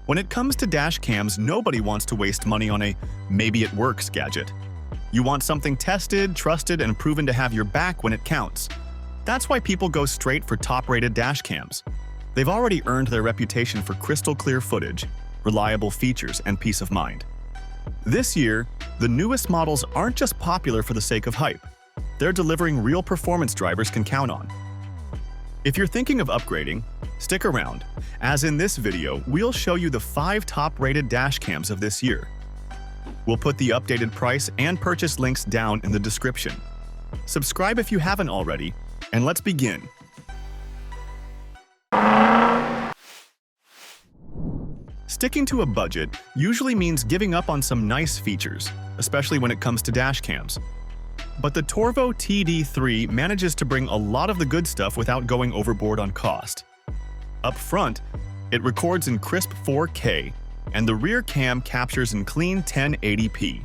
When it comes to dash cams, nobody wants to waste money on a maybe-it-works gadget. You want something tested, trusted, and proven to have your back when it counts. That's why people go straight for top-rated dash cams. They've already earned their reputation for crystal-clear footage, reliable features, and peace of mind. This year, the newest models aren't just popular for the sake of hype. They're delivering real performance drivers can count on. If you're thinking of upgrading, stick around, as in this video, we'll show you the 5 top-rated dash cams of this year. We'll put the updated price and purchase links down in the description. Subscribe if you haven't already, and let's begin. Sticking to a budget usually means giving up on some nice features, especially when it comes to dash cams. But the Torvo TD3 manages to bring a lot of the good stuff without going overboard on cost. Up front, it records in crisp 4K, and the rear cam captures in clean 1080p.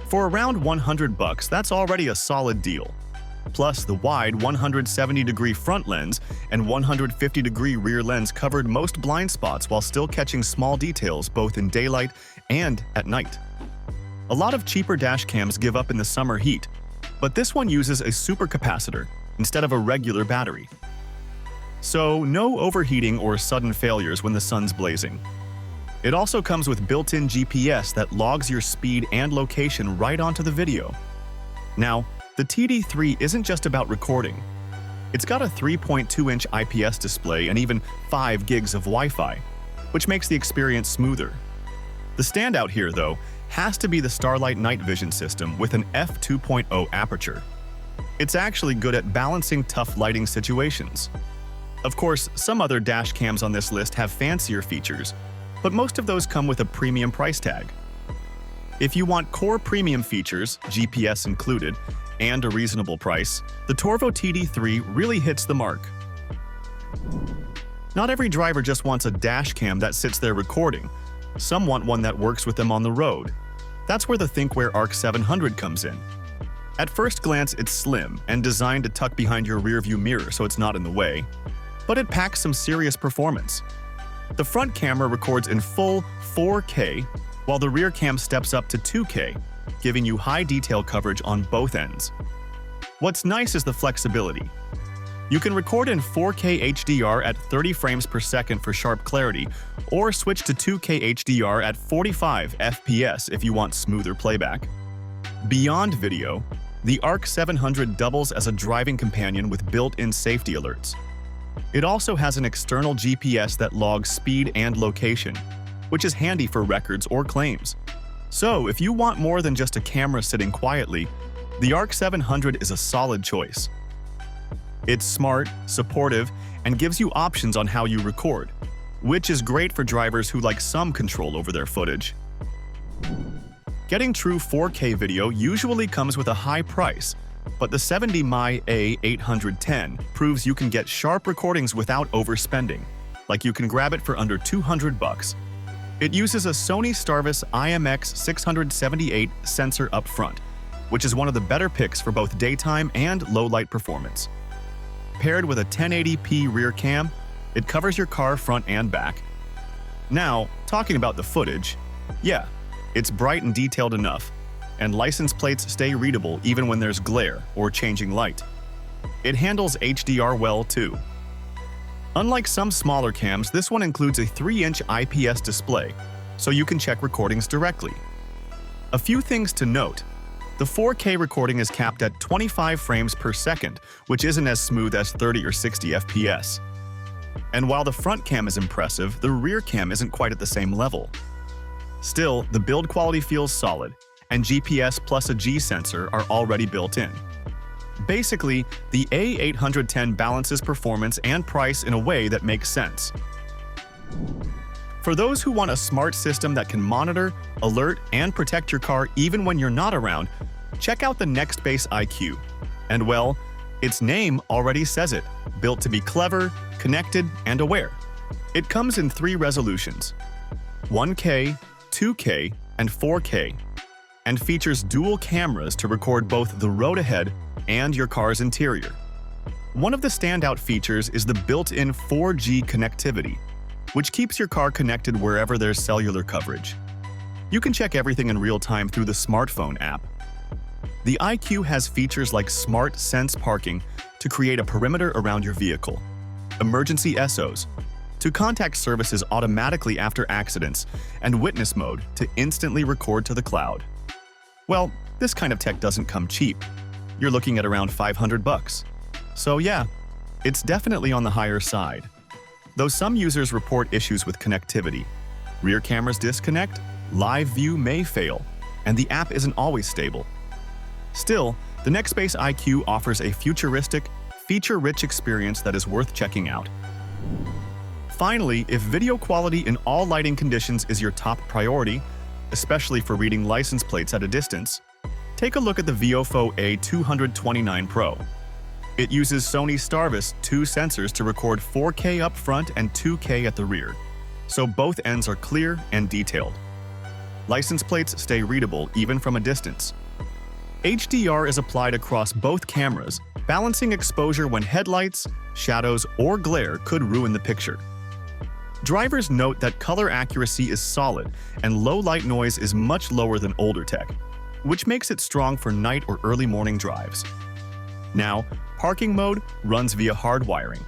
For around $100, that's already a solid deal. Plus, the wide 170-degree front lens and 150-degree rear lens covered most blind spots while still catching small details both in daylight and at night. A lot of cheaper dash cams give up in the summer heat, but this one uses a supercapacitor instead of a regular battery. So, no overheating or sudden failures when the sun's blazing. It also comes with built-in GPS that logs your speed and location right onto the video. Now, the TD3 isn't just about recording. It's got a 3.2-inch IPS display and even 5 gigs of Wi-Fi, which makes the experience smoother. The standout here, though, has to be the Starlight night vision system with an f2.0 aperture. It's actually good at balancing tough lighting situations. Of course, some other dash cams on this list have fancier features, but most of those come with a premium price tag. If you want core premium features, GPS included, and a reasonable price, the Torvo TD3 really hits the mark. Not every driver just wants a dash cam that sits there recording. Some want one that works with them on the road. That's where the Thinkware Arc 700 comes in. At first glance, it's slim and designed to tuck behind your rearview mirror so it's not in the way, but it packs some serious performance. The front camera records in full 4K, while the rear cam steps up to 2K, giving you high detail coverage on both ends. What's nice is the flexibility. You can record in 4K HDR at 30 frames per second for sharp clarity, or switch to 2K HDR at 45 FPS if you want smoother playback. Beyond video, the Arc 700 doubles as a driving companion with built-in safety alerts. It also has an external GPS that logs speed and location, which is handy for records or claims. So, if you want more than just a camera sitting quietly, the Arc 700 is a solid choice. It's smart, supportive, and gives you options on how you record, which is great for drivers who like some control over their footage. Getting true 4K video usually comes with a high price, but the 70mm A810 proves you can get sharp recordings without overspending, like you can grab it for under $200. It uses a Sony Starvis IMX678 sensor up front, which is one of the better picks for both daytime and low-light performance. Paired with a 1080p rear cam, it covers your car front and back. Now, talking about the footage, yeah, it's bright and detailed enough, and license plates stay readable even when there's glare or changing light. It handles HDR well, too. Unlike some smaller cams, this one includes a 3-inch IPS display, so you can check recordings directly. A few things to note. The 4K recording is capped at 25 frames per second, which isn't as smooth as 30 or 60 FPS. And while the front cam is impressive, the rear cam isn't quite at the same level. Still, the build quality feels solid, and GPS plus a G sensor are already built in. Basically, the A810 balances performance and price in a way that makes sense. For those who want a smart system that can monitor, alert, and protect your car even when you're not around, check out the Nextbase IQ. And well, its name already says it, built to be clever, connected, and aware. It comes in 3 resolutions: 1K, 2K, and 4K, and features dual cameras to record both the road ahead and your car's interior. One of the standout features is the built-in 4G connectivity. which keeps your car connected wherever there's cellular coverage. You can check everything in real time through the smartphone app. The iQ has features like Smart Sense Parking to create a perimeter around your vehicle, emergency SOS to contact services automatically after accidents, and witness mode to instantly record to the cloud. Well, this kind of tech doesn't come cheap. You're looking at around $500. So yeah, it's definitely on the higher side. Though some users report issues with connectivity, rear cameras disconnect, live view may fail, and the app isn't always stable. Still, the Nextbase iQ offers a futuristic, feature-rich experience that is worth checking out. Finally, if video quality in all lighting conditions is your top priority, especially for reading license plates at a distance, take a look at the Viofo A229 Pro. It uses Sony Starvis 2 sensors to record 4K up front and 2K at the rear, so both ends are clear and detailed. License plates stay readable even from a distance. HDR is applied across both cameras, balancing exposure when headlights, shadows, or glare could ruin the picture. Drivers note that color accuracy is solid and low light noise is much lower than older tech, which makes it strong for night or early morning drives. Now, parking mode runs via hard wiring,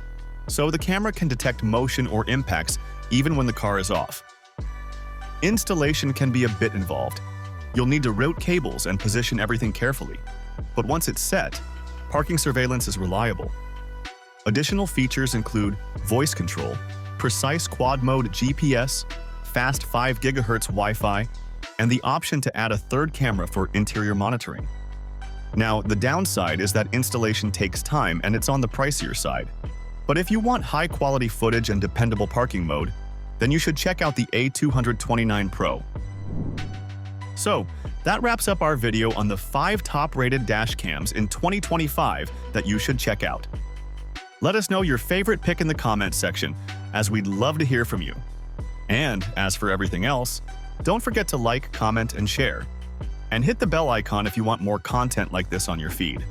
so the camera can detect motion or impacts even when the car is off. Installation can be a bit involved. You'll need to route cables and position everything carefully, but once it's set, parking surveillance is reliable. Additional features include voice control, precise quad mode GPS, fast 5 GHz Wi-Fi, and the option to add a third camera for interior monitoring. Now, the downside is that installation takes time and it's on the pricier side. But if you want high-quality footage and dependable parking mode, then you should check out the A229 Pro. So, that wraps up our video on the 5 top-rated dash cams in 2025 that you should check out. Let us know your favorite pick in the comments section, as we'd love to hear from you. And as for everything else, don't forget to like, comment, and share. And hit the bell icon if you want more content like this on your feed.